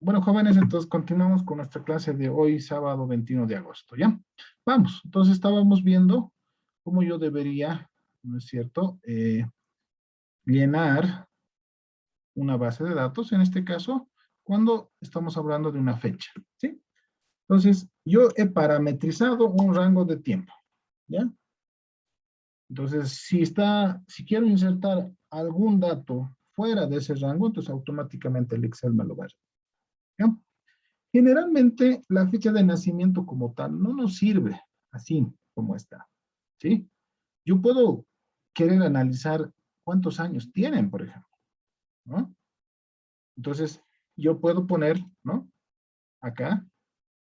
Bueno, jóvenes, entonces continuamos con nuestra clase de hoy, sábado 21 de agosto, ¿ya? Vamos, entonces estábamos viendo cómo yo debería, ¿no es cierto?, llenar una base de datos, en este caso, cuando estamos hablando de una fecha, ¿sí? Entonces, yo he parametrizado un rango de tiempo, ¿ya? Entonces, si quiero insertar algún dato fuera de ese rango, entonces automáticamente el Excel me lo va a hacer, ¿ya? Generalmente, la fecha de nacimiento como tal no nos sirve así como está, ¿sí? Yo puedo querer analizar cuántos años tienen, por ejemplo, ¿no? Entonces, yo puedo poner, ¿no? Acá,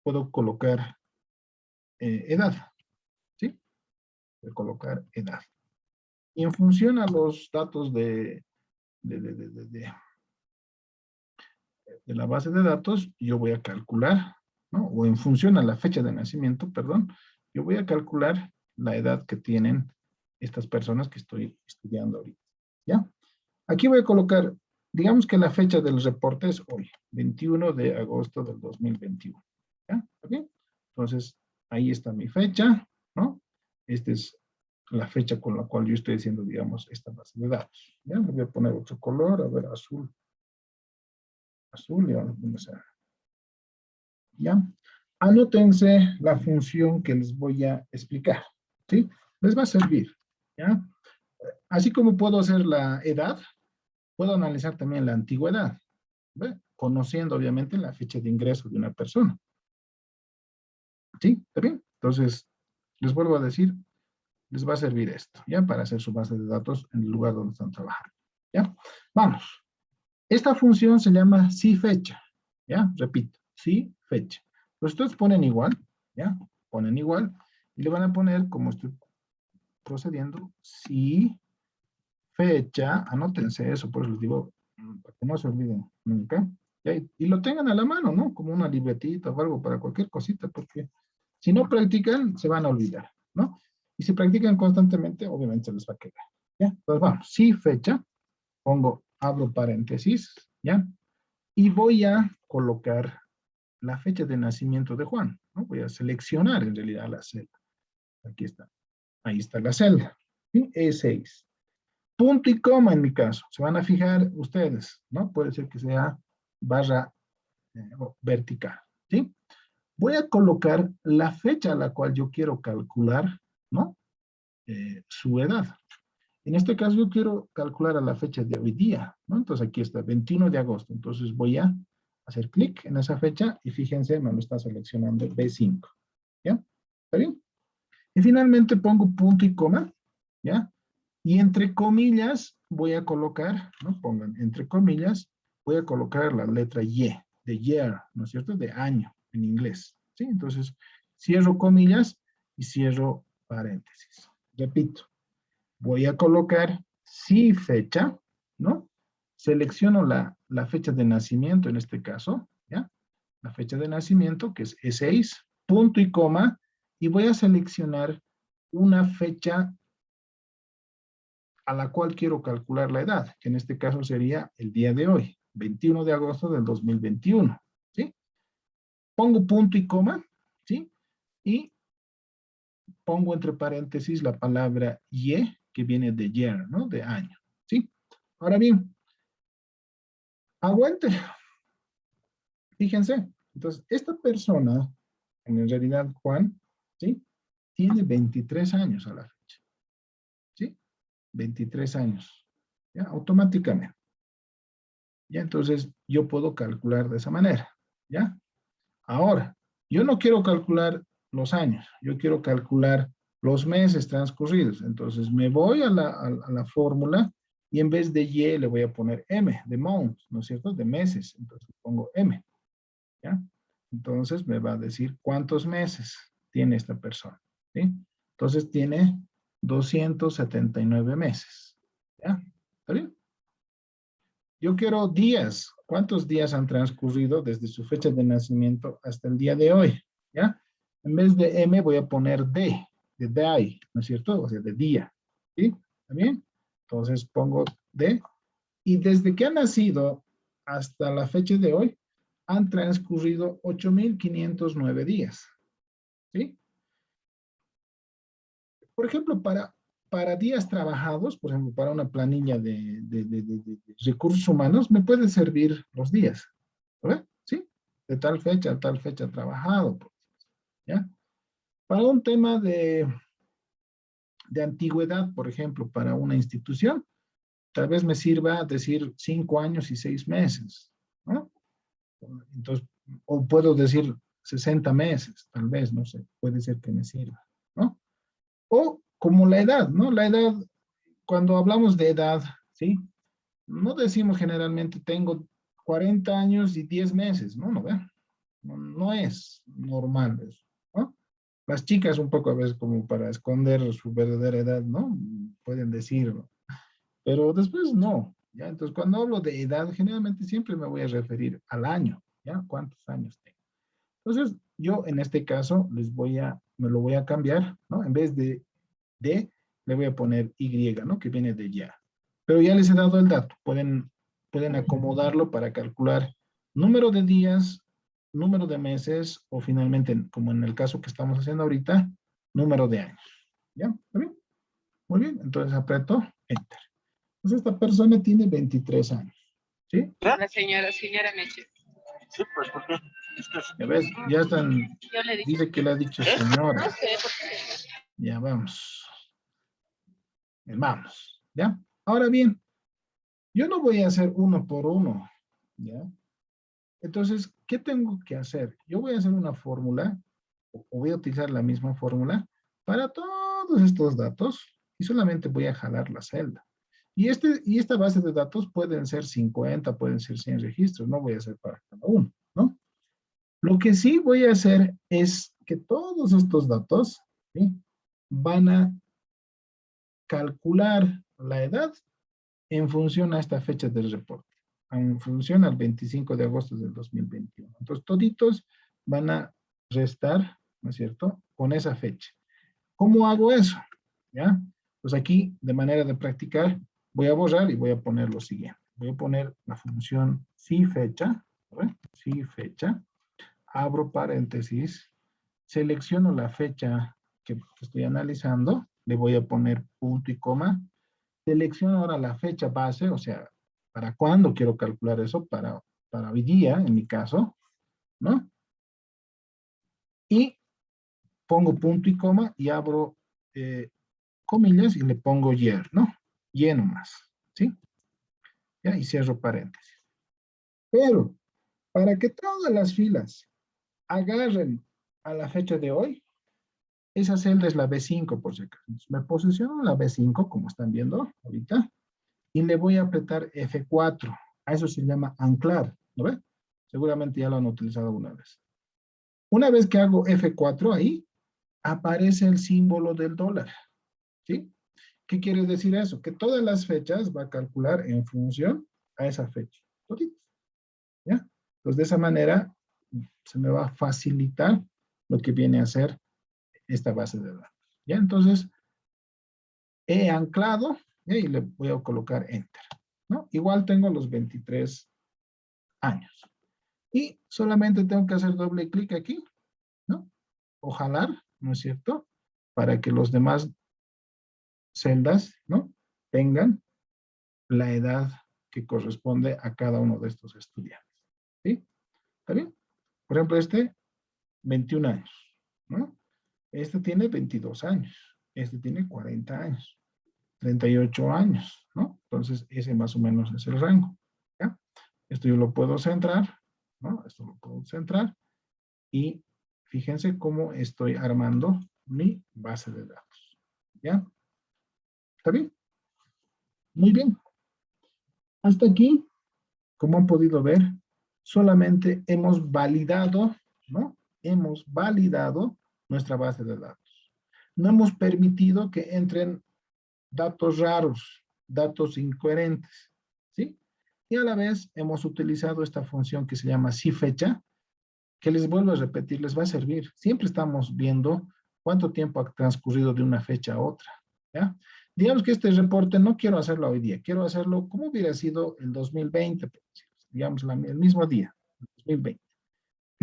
puedo colocar edad, ¿sí? Voy a colocar edad. Y en función a los datos de la base de datos, yo voy a calcular, ¿no? O en función a la fecha de nacimiento, perdón, yo voy a calcular la edad que tienen estas personas que estoy estudiando ahorita, ¿ya? Aquí voy a colocar, digamos que la fecha del reporte es hoy, 21 de agosto del 2021, ¿ya? ¿Ok? Entonces, ahí está mi fecha, ¿no? Esta es la fecha con la cual yo estoy haciendo, digamos, esta base de datos, ¿ya? Le voy a poner otro color, a ver, azul, y ahora vamos a, ¿ya? Anótense la función que les voy a explicar, ¿sí? Les va a servir, ¿ya? Así como puedo hacer la edad, puedo analizar también la antigüedad, ¿ve? Conociendo obviamente la fecha de ingreso de una persona. ¿Sí? ¿Está bien? Entonces, les vuelvo a decir, les va a servir esto, ¿ya? Para hacer su base de datos en el lugar donde están trabajando, ¿ya? Vamos. Esta función se llama si-fecha, ¿ya? Repito, si-fecha. Pues ustedes ponen igual, ¿ya? Ponen igual y le van a poner, como estoy procediendo, si-fecha, anótense eso, por eso les digo, para que no se olviden nunca, ¿ya? Y lo tengan a la mano, ¿no? Como una libretita o algo para cualquier cosita, porque si no practican, se van a olvidar, ¿no? Y si practican constantemente, obviamente se les va a quedar, ¿ya? Entonces vamos, si-fecha, pongo, abro paréntesis, ¿ya? Y voy a colocar la fecha de nacimiento de Juan, ¿no? Voy a seleccionar en realidad la celda. Aquí está. Ahí está la celda. ¿Sí? E6. Punto y coma en mi caso. Se van a fijar ustedes, ¿no? Puede ser que sea barra vertical, ¿sí? Voy a colocar la fecha a la cual yo quiero calcular, ¿no? Su edad. En este caso yo quiero calcular a la fecha de hoy día, ¿no? Entonces aquí está, 21 de agosto. Entonces voy a hacer clic en esa fecha y fíjense, me lo está seleccionando B5, ¿ya? ¿Está bien? Y finalmente pongo punto y coma, ¿ya? Y entre comillas voy a colocar, ¿no? Pongan entre comillas, voy a colocar la letra Y, de year, ¿no es cierto? De año, en inglés, ¿sí? Entonces, cierro comillas y cierro paréntesis. Repito, voy a colocar si fecha, ¿no? Selecciono la fecha de nacimiento en este caso, ¿ya? La fecha de nacimiento, que es E6, punto y coma, y voy a seleccionar una fecha a la cual quiero calcular la edad, que en este caso sería el día de hoy, 21 de agosto del 2021, ¿sí? Pongo punto y coma, ¿sí? Y pongo entre paréntesis la palabra ye, que viene de year, ¿no? De año, ¿sí? Ahora bien, aguante. Fíjense, entonces, esta persona, en realidad Juan, ¿sí? Tiene 23 años a la fecha, ¿sí? 23 años, ¿ya? Automáticamente. ¿Ya? Entonces, yo puedo calcular de esa manera, ¿ya? Ahora, yo no quiero calcular los años, yo quiero calcular los meses transcurridos. Entonces, me voy a la fórmula y en vez de Y le voy a poner M, de months, ¿no es cierto? De meses. Entonces, pongo M, ¿ya? Entonces, me va a decir cuántos meses tiene esta persona, ¿sí? Entonces, tiene 279 meses, ¿ya? ¿Está bien? Yo quiero días. ¿Cuántos días han transcurrido desde su fecha de nacimiento hasta el día de hoy? ¿Ya? En vez de M voy a poner D, de day, ¿no es cierto? O sea, de día. ¿Sí? ¿Está bien? Entonces pongo D. Y desde que ha nacido hasta la fecha de hoy, han transcurrido 8.509 días. ¿Sí? Por ejemplo, para días trabajados, por ejemplo, para una planilla de recursos humanos, me puede servir los días. ¿Verdad? ¿Sí? De tal fecha a tal fecha trabajado. ¿Ya? Para un tema de antigüedad, por ejemplo, para una institución, tal vez me sirva decir 5 años y 6 meses, ¿no? Entonces, o puedo decir 60 meses, tal vez, no sé, puede ser que me sirva, ¿no? O como la edad, ¿no? La edad, cuando hablamos de edad, ¿sí? No decimos generalmente tengo 40 años y 10 meses, ¿no? No, no, no es normal eso, ¿no? Las chicas un poco a veces como para esconder su verdadera edad, ¿no? Pueden decirlo, pero después no, ¿ya? Entonces cuando hablo de edad, generalmente siempre me voy a referir al año, ¿ya? ¿Cuántos años tengo? Entonces yo en este caso me lo voy a cambiar, ¿no? En vez de, le voy a poner Y, ¿no? Que viene de ya. Pero ya les he dado el dato, pueden acomodarlo para calcular número de días, número de meses o finalmente, como en el caso que estamos haciendo ahorita, número de años. ¿Ya? ¿Está bien? Muy bien, entonces aprieto Enter. Entonces esta persona tiene 23 años. ¿Sí? La señora Meche. Sí, pues, ¿por qué? Ya ves, ya están, Yo le dije. dice que le ha dicho No señora. sé por qué. Ya vamos. Vamos. ¿Ya? Ahora bien, yo no voy a hacer uno por uno. ¿Ya? Entonces, ¿qué tengo que hacer? Yo voy a hacer una fórmula, o voy a utilizar la misma fórmula para todos estos datos y solamente voy a jalar la celda. Y esta base de datos pueden ser 50, pueden ser 100 registros, no voy a hacer para cada uno, ¿no? Lo que sí voy a hacer es que todos estos datos, ¿sí? Van a calcular la edad en función a esta fecha del reporte, en función al 25 de agosto del 2021. Entonces, toditos van a restar, ¿no es cierto?, con esa fecha. ¿Cómo hago eso? ¿Ya? Pues aquí, de manera de practicar, voy a borrar y voy a poner lo siguiente. Voy a poner la función si fecha, ¿verdad? Si fecha, abro paréntesis, selecciono la fecha que estoy analizando, le voy a poner punto y coma, selecciono ahora la fecha base, o sea, para cuándo quiero calcular eso, para hoy día, en mi caso, ¿no? Y pongo punto y coma y abro comillas y le pongo year, ¿no? Y nomás, ¿sí? ¿Ya? Y cierro paréntesis. Pero, para que todas las filas agarren a la fecha de hoy, esa celda es la B5, por si acaso. Entonces, me posiciono en la B5, como están viendo ahorita, y le voy a apretar F4. A eso se llama anclar, ¿no ve? Seguramente ya lo han utilizado una vez. Una vez que hago F4 ahí, aparece el símbolo del dólar, ¿sí? ¿Qué quiere decir eso? Que todas las fechas va a calcular en función a esa fecha. ¿Ya? Entonces, de esa manera, se me va a facilitar lo que viene a ser esta base de datos. ¿Ya? Entonces, he anclado y le voy a colocar Enter, ¿no? Igual tengo los 23 años. Y solamente tengo que hacer doble clic aquí, ¿no? O jalar, ¿no es cierto? Para que los demás celdas, ¿no? Tengan la edad que corresponde a cada uno de estos estudiantes. ¿Sí? ¿Está bien? Por ejemplo, este, 21 años, ¿no? Este tiene 22 años. Este tiene 40 años. 38 años, ¿no? Entonces, ese más o menos es el rango. ¿Ya? Esto yo lo puedo centrar, ¿no? Esto lo puedo centrar. Y fíjense cómo estoy armando mi base de datos. ¿Ya? ¿Está bien? Muy bien. Hasta aquí, como han podido ver, solamente hemos validado, ¿no? Hemos validado nuestra base de datos. No hemos permitido que entren datos raros, datos incoherentes, ¿sí? Y a la vez hemos utilizado esta función que se llama siFecha, que les vuelvo a repetir, les va a servir. Siempre estamos viendo cuánto tiempo ha transcurrido de una fecha a otra, ¿ya? Digamos que este reporte no quiero hacerlo hoy día, quiero hacerlo como hubiera sido el 2020, digamos, el mismo día, el 2020.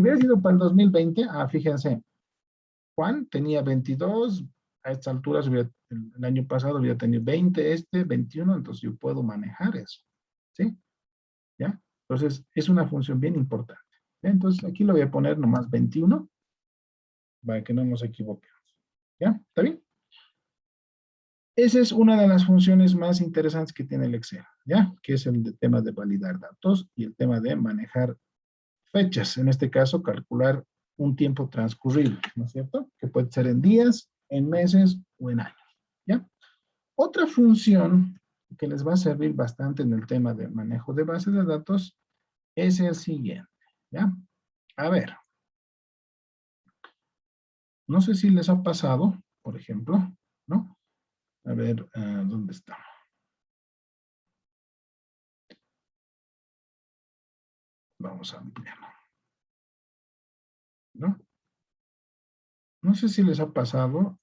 Si hubiera sido para el 2020, fíjense, Juan tenía 22, a estas alturas el año pasado hubiera tenido 20, 21, entonces yo puedo manejar eso, ¿sí? ¿Ya? Entonces, es una función bien importante. ¿Ya? Entonces, aquí lo voy a poner nomás 21, para que no nos equivoquemos. ¿Ya? ¿Está bien? Esa es una de las funciones más interesantes que tiene el Excel, ¿ya? Que es el tema de validar datos y el tema de manejar fechas. En este caso, calcular un tiempo transcurrido, ¿no es cierto? Que puede ser en días, en meses o en años, ¿ya? Otra función que les va a servir bastante en el tema de manejo de bases de datos es el siguiente, ¿ya? A ver, no sé si les ha pasado, por ejemplo, ¿no? A ver, ¿dónde está? Vamos a ampliarlo, ¿no? No sé si les ha pasado,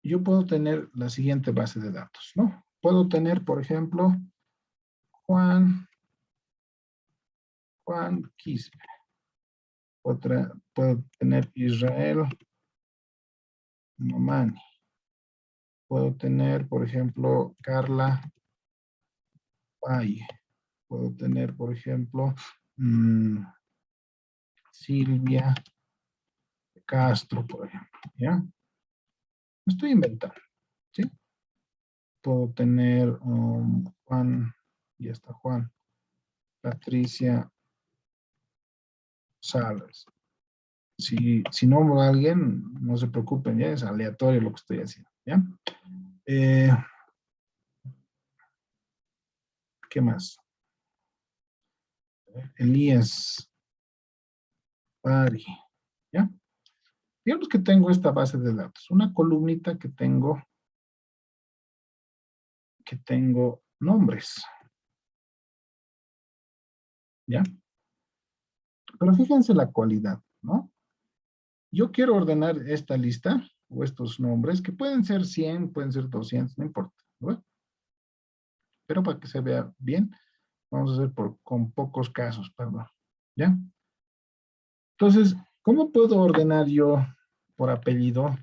yo puedo tener la siguiente base de datos, ¿no? Puedo tener, por ejemplo, Juan Quispe. Puedo tener Israel Momani. Puedo tener, por ejemplo, Carla Valle. Puedo tener, por ejemplo, Silvia Castro, por ejemplo, ¿ya? Estoy inventando, ¿sí? Puedo tener Juan, ya está Juan, Patricia Salas. Si nombro a alguien, no se preocupen, ya es aleatorio lo que estoy haciendo, ¿ya? ¿Qué más? Elías Pari, ¿ya? Digamos que tengo esta base de datos, una columnita que tengo nombres, ¿ya? Pero fíjense la cualidad, ¿no? Yo quiero ordenar esta lista o estos nombres, que pueden ser 100, pueden ser 200, no importa, ¿no? Pero para que se vea bien, vamos a hacer con pocos casos, perdón, ¿ya? Entonces, ¿cómo puedo ordenar yo por apellido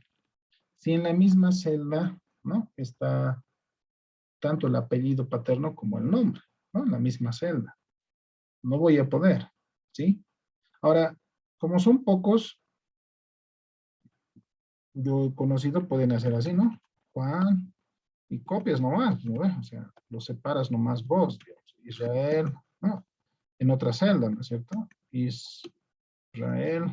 si en la misma celda, ¿no? Está tanto el apellido paterno como el nombre, ¿no? En la misma celda. No voy a poder, ¿sí? Ahora, como son pocos, yo he conocido, pueden hacer así, ¿no? Juan, y copias nomás, ¿no? O sea, los separas nomás vos, digamos. Israel, ¿no? En otra celda, ¿no es cierto? Israel,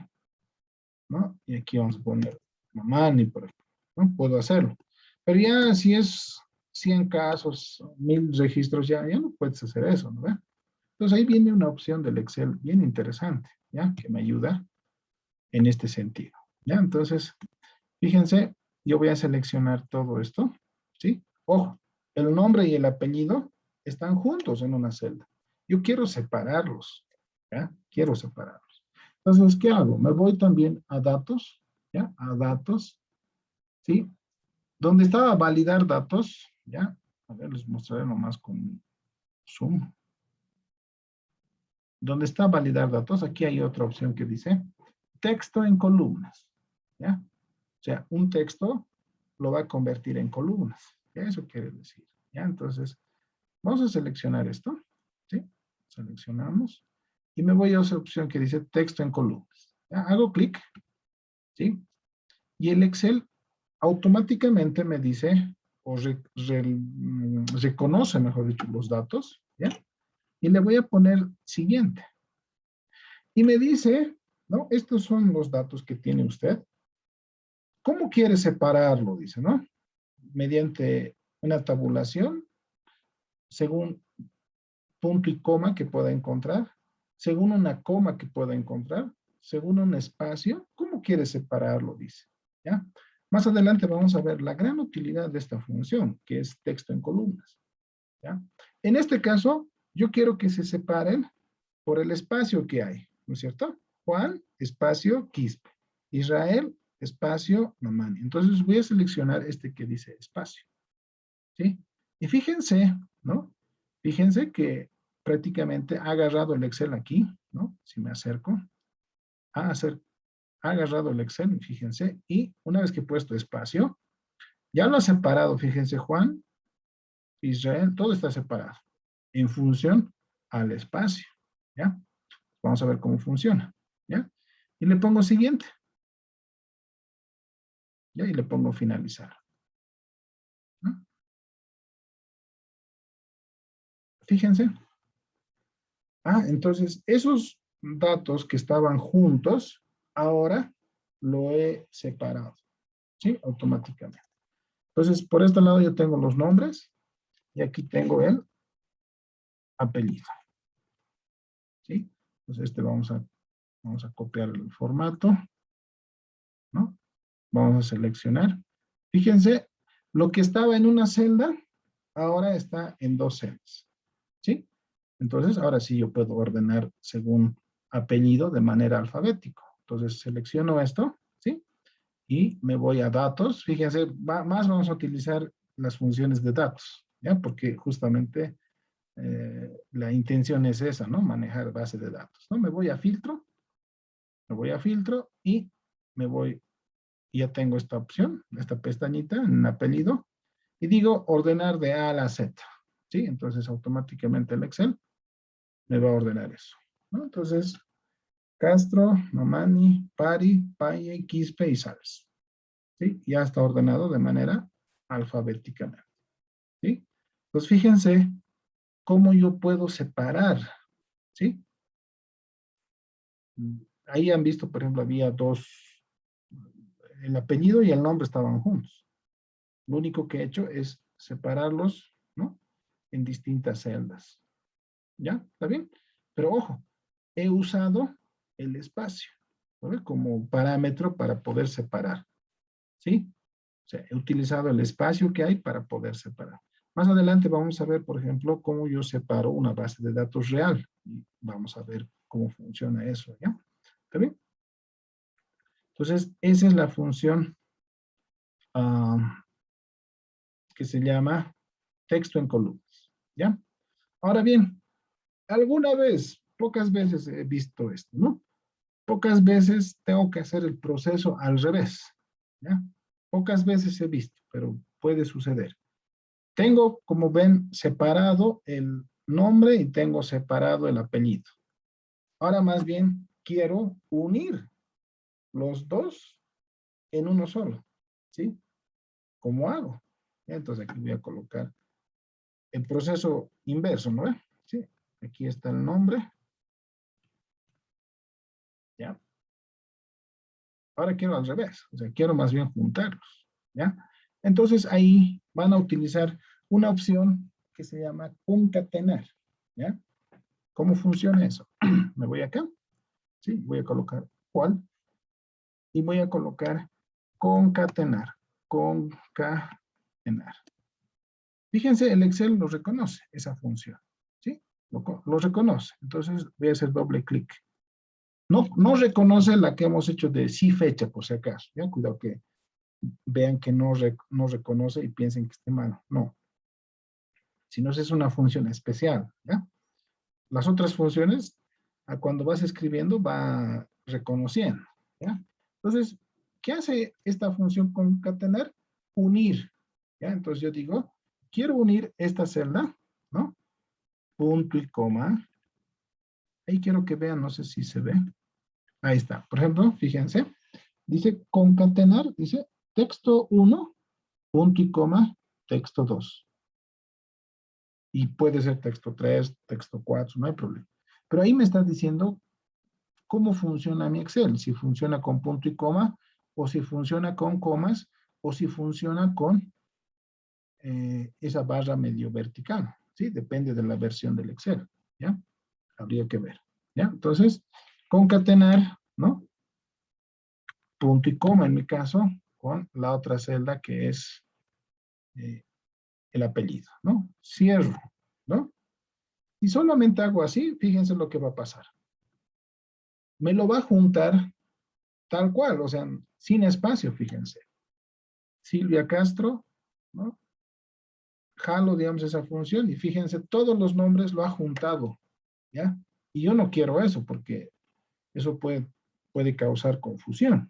¿no? Y aquí vamos a poner Mamani, por ejemplo, ¿no? Puedo hacerlo. Pero ya si es 100 casos, 1000 registros, ya no puedes hacer eso, ¿no? Entonces ahí viene una opción del Excel bien interesante, ¿ya? Que me ayuda en este sentido, ¿ya? Entonces, fíjense, yo voy a seleccionar todo esto, ¿sí? Ojo, el nombre y el apellido están juntos en una celda. Yo quiero separarlos, ¿ya? Quiero separarlos. Entonces, ¿qué hago? Me voy también a datos, ¿ya? A datos, ¿sí? Donde estaba validar datos, ¿ya? A ver, les mostraré nomás con Zoom. Donde está validar datos, aquí hay otra opción que dice texto en columnas, ¿ya? O sea, un texto lo va a convertir en columnas. ¿Ya? Eso quiere decir. ¿Ya? Entonces, vamos a seleccionar esto. ¿Sí? Seleccionamos. Y me voy a esa opción que dice texto en columnas. ¿Ya? Hago clic. ¿Sí? Y el Excel automáticamente me dice, o reconoce, mejor dicho, los datos. ¿Ya? Y le voy a poner siguiente. Y me dice, ¿no? Estos son los datos que tiene usted. ¿Cómo quiere separarlo? Dice, ¿no? Mediante una tabulación, según punto y coma que pueda encontrar, según una coma que pueda encontrar, según un espacio. ¿Cómo quiere separarlo? Dice, ¿ya? Más adelante vamos a ver la gran utilidad de esta función, que es texto en columnas, ¿ya? En este caso, yo quiero que se separen por el espacio que hay, ¿no es cierto? Juan, espacio, Quispe. Israel, espacio, Mamani. Entonces voy a seleccionar este que dice espacio, ¿sí? Y fíjense, ¿no? Fíjense que prácticamente ha agarrado el Excel aquí, ¿no? Si me acerco, ha agarrado el Excel, fíjense, y una vez que he puesto espacio, ya lo ha separado, fíjense, Juan, Israel, todo está separado en función al espacio, ¿ya? Vamos a ver cómo funciona, ¿ya? Y le pongo siguiente, ¿ya? Y le pongo finalizar, ¿no? Fíjense. Entonces, esos datos que estaban juntos, ahora lo he separado, ¿sí? Automáticamente. Entonces, por este lado yo tengo los nombres y aquí tengo el apellido, ¿sí? Entonces, vamos a copiar el formato, ¿no? Vamos a seleccionar. Fíjense, lo que estaba en una celda, ahora está en dos celdas, ¿sí? Entonces, ahora sí yo puedo ordenar según apellido de manera alfabética. Entonces, selecciono esto, ¿sí? Y me voy a datos. Fíjense, más vamos a utilizar las funciones de datos, ¿ya? Porque justamente la intención es esa, ¿no? Manejar base de datos, ¿no? Me voy a filtro y me voy, ya tengo esta opción, esta pestañita en apellido, y digo ordenar de A a la Z, ¿sí? Entonces, automáticamente el Excel me va a ordenar eso, ¿no? Entonces, Castro, Mamani, Pari, Paye, Quispe y Sales, ¿sí? Ya está ordenado de manera alfabéticamente, ¿sí? Pues fíjense cómo yo puedo separar, ¿sí? Ahí han visto, por ejemplo, había dos, el apellido y el nombre estaban juntos. Lo único que he hecho es separarlos, ¿no? En distintas celdas, ¿ya? ¿Está bien? Pero ojo, he usado el espacio, ¿no? Como parámetro para poder separar, ¿sí? O sea, he utilizado el espacio que hay para poder separar. Más adelante vamos a ver, por ejemplo, cómo yo separo una base de datos real. Y vamos a ver cómo funciona eso, ¿ya? ¿Está bien? Entonces, esa es la función que se llama texto en columnas, ¿ya? Ahora bien, alguna vez, pocas veces he visto esto, ¿no? Pocas veces tengo que hacer el proceso al revés, ¿ya? Pocas veces he visto, pero puede suceder. Tengo, como ven, separado el nombre y tengo separado el apellido. Ahora más bien quiero unir los dos en uno solo, ¿sí? ¿Cómo hago? Entonces aquí voy a colocar el proceso inverso, ¿no? Sí, aquí está el nombre, ¿ya? Ahora quiero al revés, o sea, quiero más bien juntarlos, ¿ya? Entonces ahí van a utilizar una opción que se llama concatenar, ¿ya? ¿Cómo funciona eso? Me voy acá, ¿sí? Voy a colocar cuál y voy a colocar concatenar, concatenar. Fíjense, el Excel lo reconoce, esa función, ¿sí? Lo reconoce, entonces voy a hacer doble clic. No reconoce la que hemos hecho de sí fecha, por si acaso, ¿ya? Cuidado que vean que no reconoce y piensen que esté mal. No. Sino es una función especial, ¿ya? Las otras funciones, cuando vas escribiendo, va reconociendo, ¿ya? Entonces, ¿qué hace esta función concatenar? Unir, ¿ya? Entonces yo digo, quiero unir esta celda, ¿no? Punto y coma. Ahí quiero que vean, no sé si se ve. Ahí está. Por ejemplo, fíjense, dice concatenar, dice texto 1, punto y coma, texto 2. Y puede ser texto 3, texto 4, no hay problema. Pero ahí me está diciendo cómo funciona mi Excel, si funciona con punto y coma, o si funciona con comas, o si funciona con esa barra medio vertical, ¿sí? Depende de la versión del Excel, ¿ya? Habría que ver, ¿ya? Entonces, concatenar, ¿no? Punto y coma en mi caso, con la otra celda que es el apellido, ¿no? Cierro, ¿no? Y solamente hago así, fíjense lo que va a pasar. Me lo va a juntar tal cual, o sea, sin espacio, fíjense. Silvia Castro, ¿no? jalo, digamos, esa función y fíjense, todos los nombres lo ha juntado, ¿ya? Y yo no quiero eso porque eso puede causar confusión.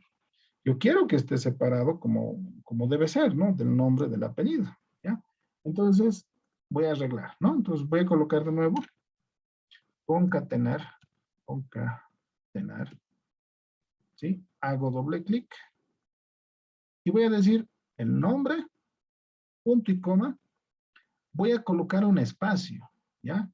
Yo quiero que esté separado como debe ser, ¿no? Del nombre del apellido, ¿ya? Entonces, voy a arreglar, ¿no? Entonces, voy a colocar de nuevo, concatenar, ¿sí? Hago doble clic y voy a decir el nombre, punto y coma, voy a colocar un espacio, ¿ya?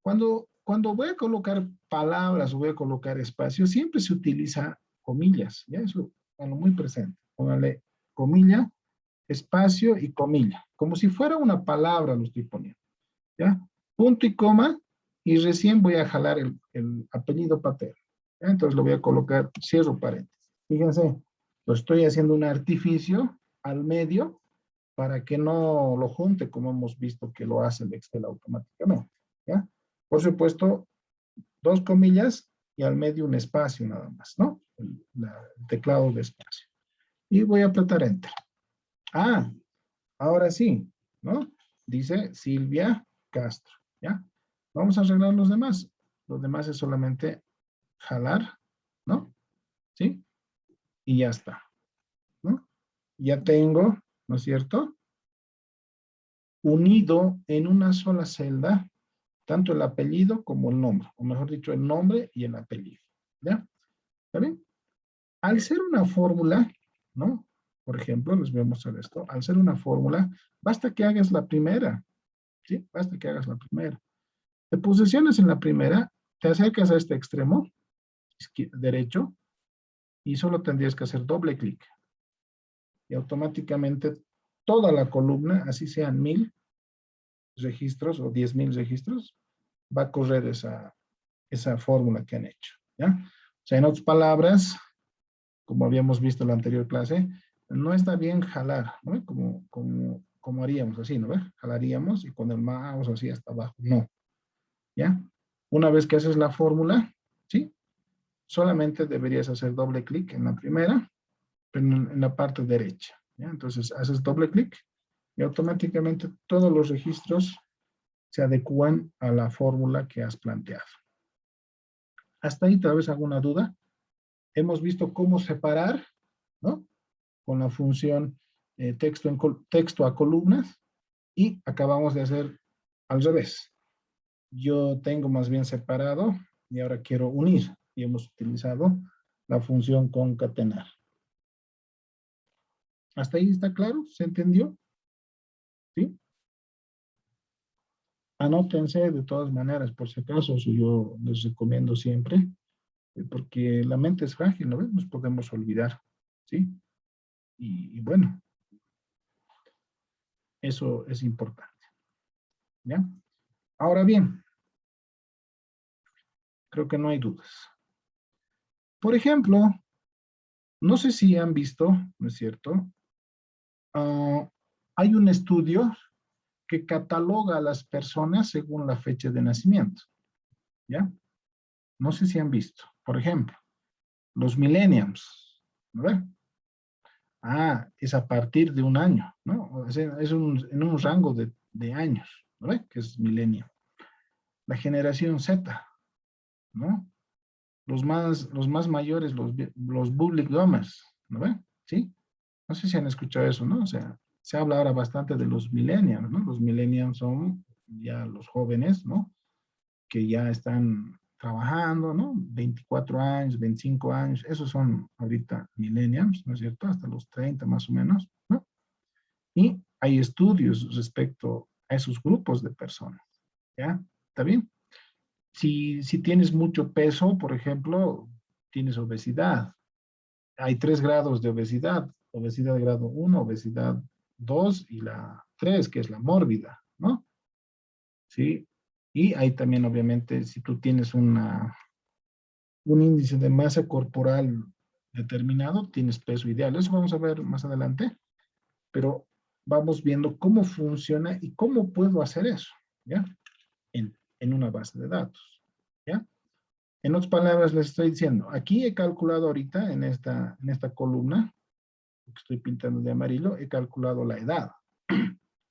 Cuando voy a colocar palabras o voy a colocar espacio, siempre se utiliza comillas, ¿ya? Eso, bueno, muy presente. Póngale comilla, espacio y comilla. Como si fuera una palabra lo estoy poniendo, ¿ya? Punto y coma, y recién voy a jalar el apellido paterno, ¿ya? Entonces lo voy a colocar, cierro paréntesis. Fíjense, lo estoy haciendo un artificio al medio para que no lo junte como hemos visto que lo hace el Excel automáticamente, ¿ya? Por supuesto, dos comillas y al medio un espacio nada más, ¿no? El teclado de espacio. Y voy a apretar Enter. Ah, ahora sí, ¿no? Dice Silvia Castro, ¿ya? Vamos a arreglar los demás. Los demás es solamente jalar, ¿no? ¿Sí? Y ya está, ¿no? Ya tengo, ¿no es cierto? Unido en una sola celda tanto el apellido como el nombre, o mejor dicho, el nombre y el apellido, ¿ya? ¿Está bien? Al ser una fórmula, ¿no? Por ejemplo, les voy a mostrar esto. Al ser una fórmula, basta que hagas la primera, ¿sí? Basta que hagas la primera. Te posicionas en la primera, te acercas a este extremo derecho y solo tendrías que hacer doble clic. Y automáticamente toda la columna, así sean 1000 registros o 10,000 registros, va a correr esa fórmula que han hecho, ¿ya? O sea, en otras palabras, como habíamos visto en la anterior clase, no está bien jalar, ¿no? Como haríamos así, ¿no? Jalaríamos y con el mouse así hasta abajo, no, ¿ya? Una vez que haces la fórmula, ¿sí? Solamente deberías hacer doble clic en la primera, en la parte derecha, ¿ya? Entonces haces doble clic y automáticamente todos los registros se adecúan a la fórmula que has planteado. ¿Hasta ahí tal vez alguna duda? Hemos visto cómo separar, ¿no? Con la función texto a columnas y acabamos de hacer al revés. Yo tengo más bien separado y ahora quiero unir y hemos utilizado la función concatenar. ¿Hasta ahí está claro? ¿Se entendió? ¿Sí? Anótense de todas maneras, por si acaso, yo les recomiendo siempre, porque la mente es frágil, ¿no ves? Nos podemos olvidar, ¿sí? Y bueno, eso es importante, ¿ya? Ahora bien, creo que no hay dudas. Por ejemplo, no sé si han visto, ¿no es cierto? Hay un estudio que cataloga a las personas según la fecha de nacimiento, ¿ya? No sé si han visto. Por ejemplo, los millennials, ¿no? Ah, es a partir de un año, ¿no? Es en un rango de años, ¿no? Que es millennial. La generación Z, ¿no? Los más mayores, los public domers, ¿no ve? ¿Sí? No sé si han escuchado eso, ¿no? O sea, se habla ahora bastante de los millennials, ¿no? Los millennials son ya los jóvenes, ¿no? Que ya están trabajando, ¿no? 24 años, 25 años, esos son ahorita millennials, ¿no es cierto? Hasta los 30 más o menos, ¿no? Y hay estudios respecto a esos grupos de personas, ¿ya? ¿Está bien? Si tienes mucho peso, por ejemplo, tienes obesidad. Hay 3 grados de obesidad. Obesidad grado 1, obesidad 2 y la 3, que es la mórbida, ¿no? ¿Sí? Y hay también, obviamente, si tú tienes un índice de masa corporal determinado, tienes peso ideal. Eso vamos a ver más adelante, pero vamos viendo cómo funciona y cómo puedo hacer eso, ¿ya? En una base de datos, ¿ya? En otras palabras, les estoy diciendo, aquí he calculado ahorita en esta columna, que estoy pintando de amarillo, he calculado la edad,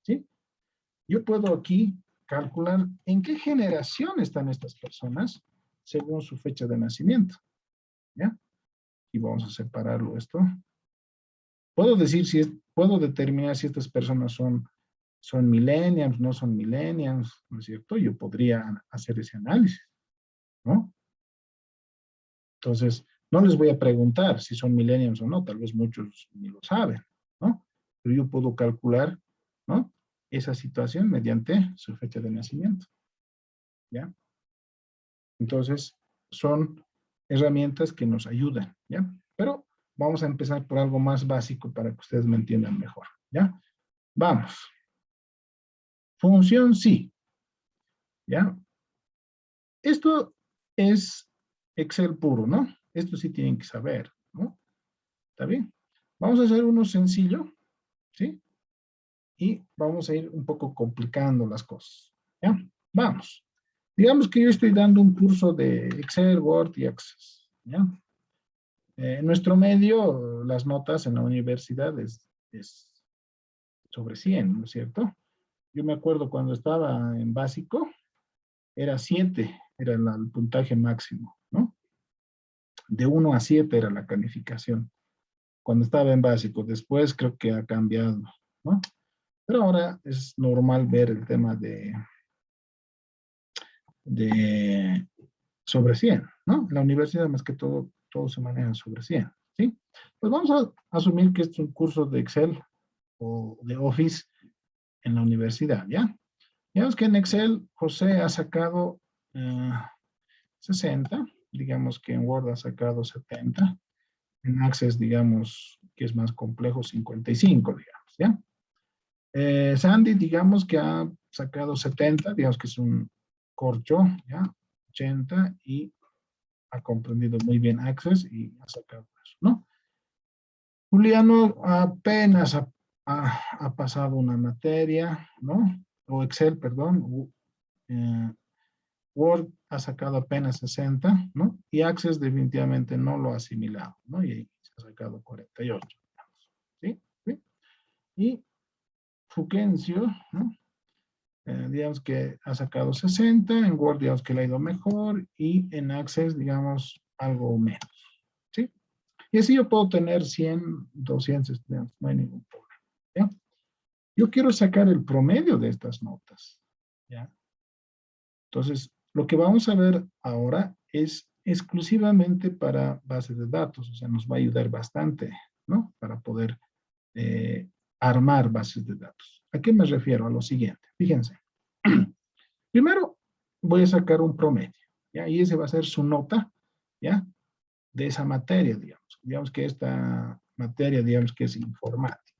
¿sí? yo puedo aquí calcular en qué generación están estas personas según su fecha de nacimiento. ¿Ya? Y vamos a separarlo esto. Puedo decir puedo determinar si estas personas son millennials, no son millennials, ¿no es cierto? Yo podría hacer ese análisis, ¿no? Entonces, no les voy a preguntar si son millennials o no, tal vez muchos ni lo saben, ¿no? Pero yo puedo calcular, ¿no? Esa situación mediante su fecha de nacimiento, ¿ya? Entonces, son herramientas que nos ayudan, ¿ya? Pero vamos a empezar por algo más básico para que ustedes me entiendan mejor, ¿ya? Vamos. Función sí, ¿ya? Esto es Excel puro, ¿no? Esto sí tienen que saber, ¿no? ¿Está bien? Vamos a hacer uno sencillo, ¿sí? Y vamos a ir un poco complicando las cosas, ¿ya? Vamos. Digamos que yo estoy dando un curso de Excel, Word y Access, ¿ya? En nuestro medio, las notas en la universidad es sobre 100, ¿no es cierto? Yo me acuerdo cuando estaba en básico, era 7, era el puntaje máximo, ¿no? De 1 a 7 era la calificación, cuando estaba en básico. Después creo que ha cambiado, ¿no? Pero ahora es normal ver el tema de sobre 100, ¿no? En la universidad más que todo se maneja sobre 100, ¿sí? Pues vamos a asumir que es un curso de Excel o de Office en la universidad, ¿ya? Digamos que en Excel José ha sacado 60, digamos que en Word ha sacado 70, en Access digamos que es más complejo 55, digamos, ¿ya? Sandy digamos que ha sacado 70, digamos que es un corcho, ¿ya? 80 y ha comprendido muy bien Access y ha sacado eso, ¿no? Juliano apenas ha pasado una materia, ¿no? O Excel, perdón. Word ha sacado apenas 60, ¿no? Y Access definitivamente no lo ha asimilado, ¿no? Y se ha sacado 48, ¿sí? ¿Sí? Y Fulgencio, ¿no? Digamos que ha sacado 60, en Word digamos que le ha ido mejor y en Access digamos algo menos, ¿sí? Y así yo puedo tener 100, 200 estudiantes, no hay ningún problema, ¿ya? Yo quiero sacar el promedio de estas notas, ¿ya? Entonces, lo que vamos a ver ahora es exclusivamente para bases de datos, o sea, nos va a ayudar bastante, ¿no? Para poder armar bases de datos. ¿A qué me refiero? A lo siguiente, fíjense. Primero, voy a sacar un promedio, ¿ya? Y ese va a ser su nota, ¿ya? De esa materia, digamos. Digamos que esta materia, digamos que es informática,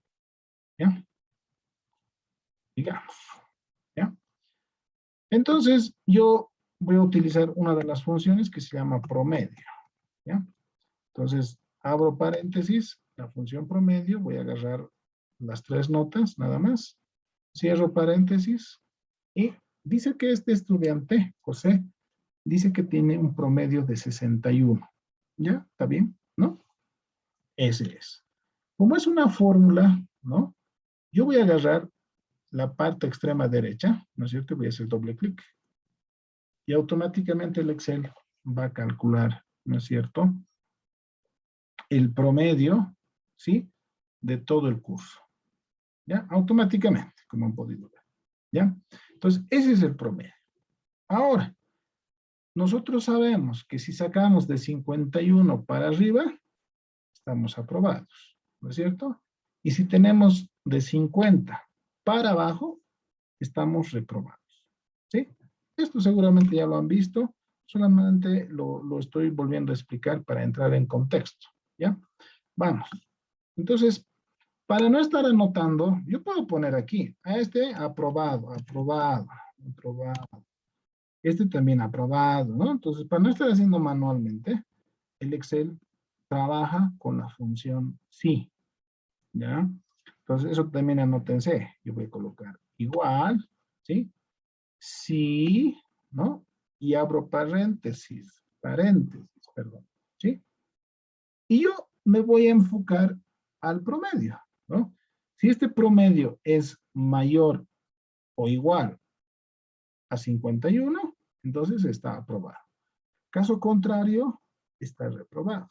¿ya? Digamos, ¿ya? Entonces, yo voy a utilizar una de las funciones que se llama promedio, ¿ya? Entonces, abro paréntesis, la función promedio, voy a agarrar las 3 notas, nada más. Cierro paréntesis y dice que este estudiante, José, dice que tiene un promedio de 61. ¿Ya? ¿Está bien? ¿No? Ese es. Como es una fórmula, ¿no? Yo voy a agarrar la parte extrema derecha, ¿no es cierto? Voy a hacer doble clic. Y automáticamente el Excel va a calcular, ¿no es cierto? El promedio, ¿sí? De todo el curso. ¿Ya? Automáticamente, como han podido ver. ¿Ya? Entonces, ese es el promedio. Ahora, nosotros sabemos que si sacamos de 51 para arriba, estamos aprobados, ¿no es cierto? Y si tenemos de 50 para abajo, estamos reprobados, ¿sí? Esto seguramente ya lo han visto, solamente lo estoy volviendo a explicar para entrar en contexto, ¿ya? Vamos. Entonces, para no estar anotando, yo puedo poner aquí, a este aprobado, aprobado, aprobado. Este también aprobado, ¿no? Entonces, para no estar haciendo manualmente, el Excel trabaja con la función sí, ¿ya? Entonces, eso también anótense. Yo voy a colocar igual, ¿sí? Sí, ¿no? Y abro paréntesis, perdón, ¿sí? Y yo me voy a enfocar al promedio, ¿no? Si este promedio es mayor o igual a 51, entonces está aprobado. Caso contrario, está reprobado,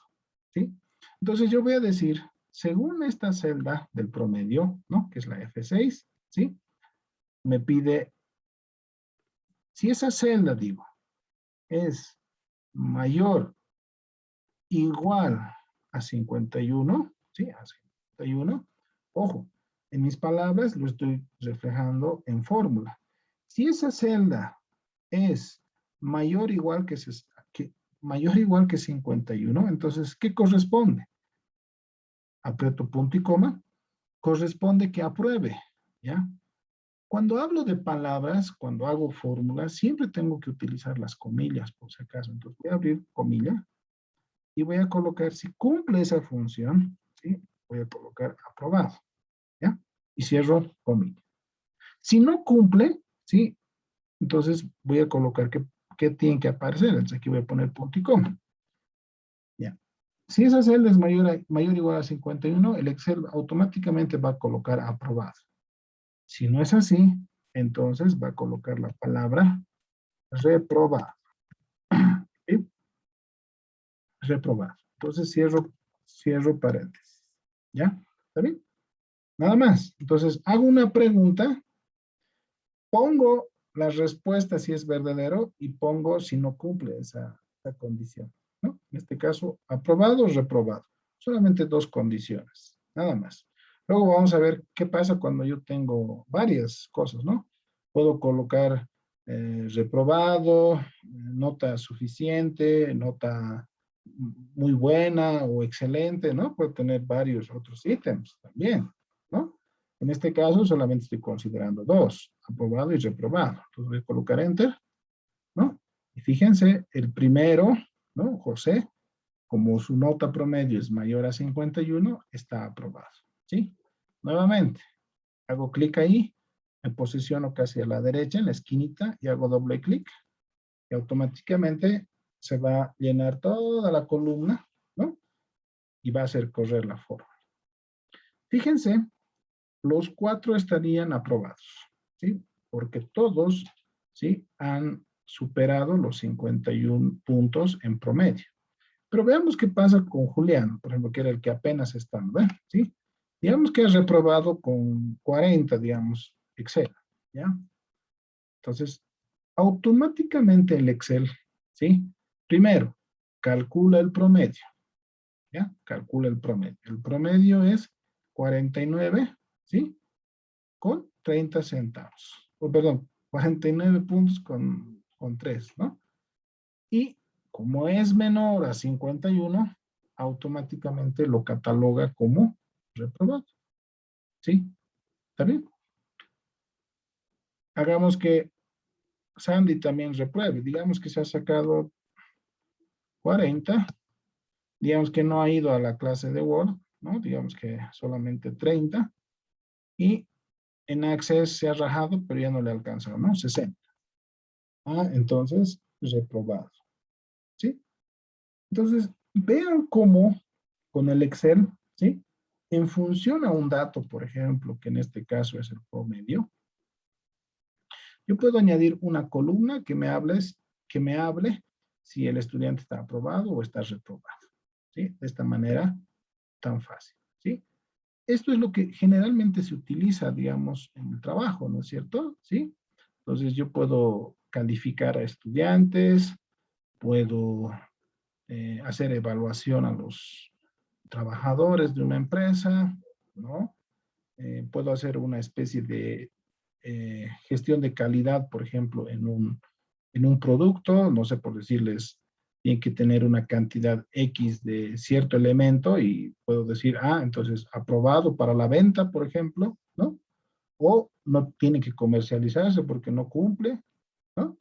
¿sí? Entonces yo voy a decir, según esta celda del promedio, ¿no? Que es la F6, ¿sí? Me pide, si esa celda, digo, es mayor, igual a 51, ¿sí? A 51, ojo, en mis palabras lo estoy reflejando en fórmula. Si esa celda es mayor o igual mayor o igual que 51, entonces, ¿qué corresponde? Aprieto punto y coma, corresponde que apruebe, ¿ya? Cuando hablo de palabras, cuando hago fórmulas, siempre tengo que utilizar las comillas, por si acaso. Entonces voy a abrir comilla y voy a colocar, si cumple esa función, ¿sí? Voy a colocar aprobado, ¿ya? Y cierro comilla. Si no cumple, ¿sí? Entonces voy a colocar que tiene que aparecer. Entonces aquí voy a poner punto y coma. Ya. Si esa celda es mayor o igual a 51, el Excel automáticamente va a colocar aprobado. Si no es así, entonces va a colocar la palabra reprobado. ¿Sí? Reprobado. Entonces cierro paréntesis. ¿Ya? ¿Está bien? Nada más. Entonces hago una pregunta, pongo la respuesta si es verdadero y pongo si no cumple esa condición, ¿no? En este caso, aprobado o reprobado. Solamente dos condiciones, nada más. Luego vamos a ver qué pasa cuando yo tengo varias cosas, ¿no? Puedo colocar reprobado, nota suficiente, nota muy buena o excelente, ¿no? Puedo tener varios otros ítems también, ¿no? En este caso solamente estoy considerando dos, aprobado y reprobado. Entonces voy a colocar enter, ¿no? Y fíjense, el primero, ¿no? José, como su nota promedio es mayor a 51, está aprobado, ¿sí? Nuevamente, hago clic ahí, me posiciono casi a la derecha, en la esquinita, y hago doble clic, y automáticamente se va a llenar toda la columna, ¿no? Y va a hacer correr la forma. Fíjense, los cuatro estarían aprobados, ¿sí? Porque todos, ¿sí? Han superado los 51 puntos en promedio. Pero veamos qué pasa con Julián, por ejemplo, que era el que apenas está, ¿verdad? ¿Sí? Digamos que ha reprobado con 40, digamos, Excel, ¿ya? Entonces, automáticamente el Excel, ¿sí? Primero, calcula el promedio, ¿ya? Calcula el promedio. El promedio es 49, ¿sí? Con 30 centavos. O perdón, 49 puntos con 3, ¿no? Y como es menor a 51, automáticamente lo cataloga como reprobado. ¿Sí? ¿Está bien? Hagamos que Sandy también repruebe. Digamos que se ha sacado 40. Digamos que no ha ido a la clase de Word, ¿no? Digamos que solamente 30. Y en Access se ha rajado, pero ya no le ha alcanzado, ¿no? 60. Ah, entonces, reprobado. ¿Sí? Entonces, vean cómo con el Excel, ¿sí? En función a un dato, por ejemplo, que en este caso es el promedio, yo puedo añadir una columna que me hable si el estudiante está aprobado o está reprobado, ¿sí? De esta manera tan fácil, ¿sí? Esto es lo que generalmente se utiliza, digamos, en el trabajo, ¿no es cierto? ¿Sí? Entonces yo puedo calificar a estudiantes, puedo hacer evaluación a los trabajadores de una empresa, ¿no? Puedo hacer una especie de gestión de calidad, por ejemplo, en un producto, no sé por decirles, tiene que tener una cantidad X de cierto elemento y puedo decir, ah, entonces aprobado para la venta, por ejemplo, ¿no? O no tiene que comercializarse porque no cumple, ¿no?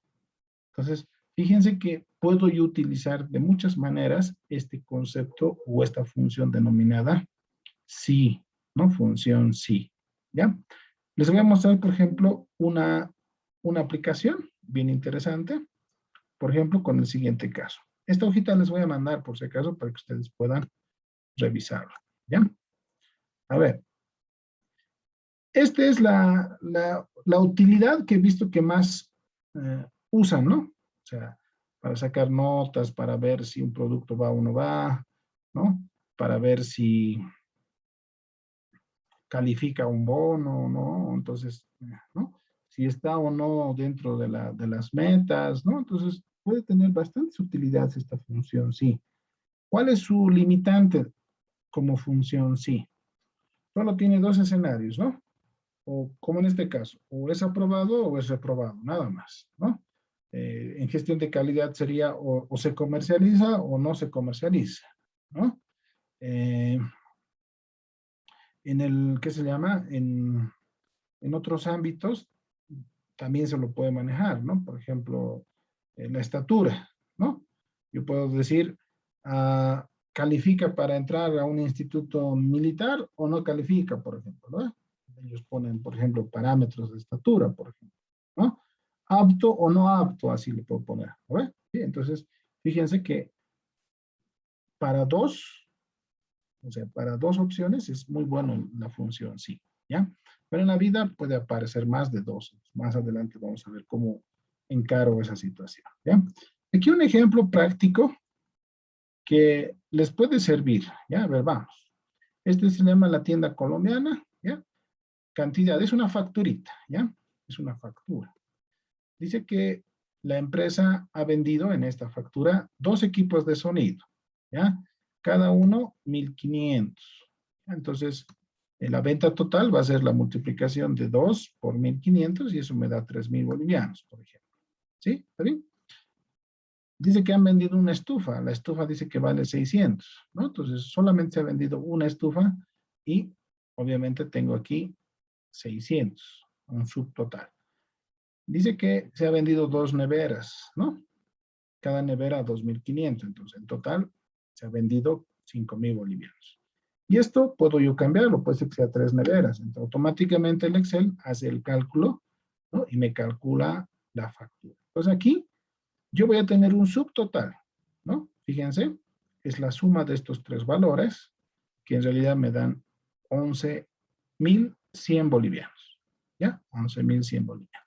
Entonces, fíjense que puedo yo utilizar de muchas maneras este concepto o esta función denominada sí, ¿no? Función sí, ¿ya? Les voy a mostrar, por ejemplo, una aplicación bien interesante, por ejemplo, con el siguiente caso. Esta hojita les voy a mandar, por si acaso, para que ustedes puedan revisarla, ¿ya? A ver, Esta es la utilidad que he visto que más usan, ¿no? O sea, para sacar notas, para ver si un producto va o no va, ¿no? Para ver si califica un bono, ¿no? Entonces, ¿no? Si está o no dentro de las metas, ¿no? Entonces, puede tener bastantes utilidades esta función, sí. ¿Cuál es su limitante como función? Sí. Solo tiene dos escenarios, ¿no? O como en este caso, o es aprobado o es reprobado, nada más, ¿no? En gestión de calidad sería o se comercializa o no se comercializa, ¿no? Eh, en el, ¿qué se llama? En otros ámbitos también se lo puede manejar, ¿no? Por ejemplo, la estatura, ¿no? Yo puedo decir, califica para entrar a un instituto militar o no califica, por ejemplo, ¿no? Ellos ponen, por ejemplo, parámetros de estatura, por ejemplo, ¿no? Apto o no apto, así le puedo poner, ¿no? ¿Sí? Entonces, fíjense que para dos, o sea, para dos opciones es muy bueno la función sí, ¿ya? Pero en la vida puede aparecer más de dos. Más adelante vamos a ver cómo encaro esa situación, ¿ya? Aquí un ejemplo práctico que les puede servir, ¿ya? A ver, vamos. Este se llama la tienda colombiana, ¿ya? Cantidad, es una facturita, ¿ya? Es una factura. Dice que la empresa ha vendido en esta factura 2 equipos de sonido, ¿ya? Cada uno 1.500. Entonces, la venta total va a ser la multiplicación de 2 por 1.500 y eso me da 3.000 bolivianos, por ejemplo. ¿Sí? ¿Está bien? Dice que han vendido una estufa. La estufa dice que vale 600, ¿no? Entonces, solamente se ha vendido una estufa y obviamente tengo aquí 600, un subtotal. Dice que se ha vendido 2 neveras, ¿no? Cada nevera 2.500. Entonces, en total se ha vendido 5.000 bolivianos. Y esto puedo yo cambiarlo, puede ser que sea 3 neveras. Entonces, automáticamente el Excel hace el cálculo, ¿no? Y me calcula la factura. Entonces, aquí yo voy a tener un subtotal, ¿no? Fíjense, es la suma de estos tres valores, que en realidad me dan 11.100 bolivianos, ¿ya? 11.100 bolivianos.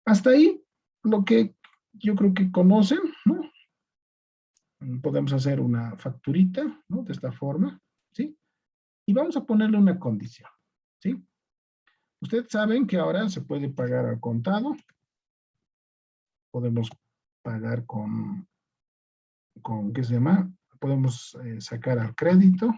Hasta ahí, lo que yo creo que conocen, ¿no? Podemos hacer una facturita, ¿no? De esta forma, ¿sí? Y vamos a ponerle una condición, ¿sí? Ustedes saben que ahora se puede pagar al contado, podemos pagar con ¿qué se llama? Podemos sacar al crédito,